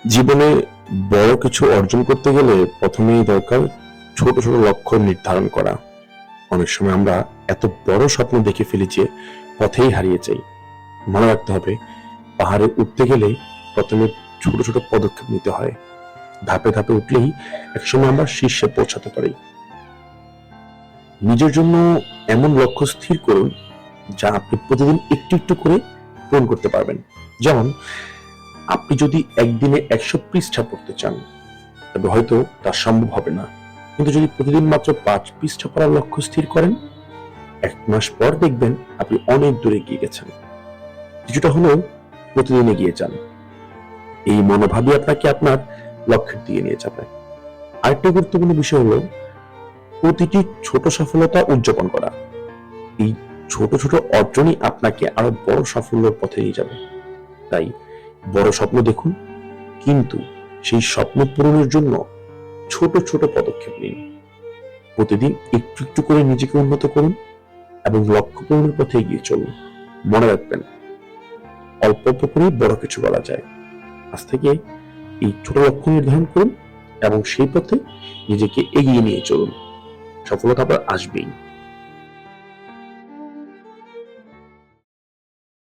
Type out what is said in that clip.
জীবনে বড় কিছু অর্জন করতে গেলে প্রথমেই দরকার ছোট ছোট লক্ষ্য নির্ধারণ করা। অনেক সময় আমরা এত বড় স্বপ্ন দেখে ফেলি যে পথেই হারিয়ে যাই। মনে রাখতে হবে, পাহাড়ে উঠতে গেলে প্রথমে ছোট ছোট পদক্ষেপ নিতে হয়। ধাপে ধাপে উঠলেই একসময় আমরা শীর্ষে পৌঁছাতে পারি। নিজের জন্য এমন লক্ষ্য স্থির করুন যা আপনি প্রতিদিন একটু একটু করে পূরণ করতে পারবেন। যেমন, আপনি যদি একদিনে 100 পৃষ্ঠা পড়তে চান, তবে হয়তো তা সম্ভব হবে না। কিন্তু যদি প্রতিদিন মাত্র 5 পৃষ্ঠা পড়ার লক্ষ্য স্থির করেন, 1 মাস পর দেখবেন আপনি অনেক দূরে এগিয়ে গেছেন। কিছুটা হলেও প্রতিদিন এগিয়ে যান। এই মনোভাবই আপনাকে আপনার লক্ষ্যের দিকে নিয়ে যাবে। আরেকটা গুরুত্বপূর্ণ বিষয় হলো প্রতিটি ছোট সফলতা উদযাপন করা। এই ছোট ছোট অর্জনই আপনাকে আরো বড় সাফল্যের পথে নিয়ে যাবে। তাই বড় স্বপ্ন দেখুন, কিন্তু সেই স্বপ্ন পূরণের জন্য ছোট ছোট পদক্ষেপ নিন। প্রতিদিন একটু একটু করে নিজেকে উন্নত করুন এবং লক্ষ্য পূরণের পথে এগিয়ে চলুন। মনে রাখবেন, অল্প অল্প করেই বড় কিছু করা যায়। আজ থেকে এই ছোট লক্ষ্য নির্ধারণ করুন এবং সেই পথে নিজেকে এগিয়ে নিয়ে চলুন। সফলতা আবার আসবেই।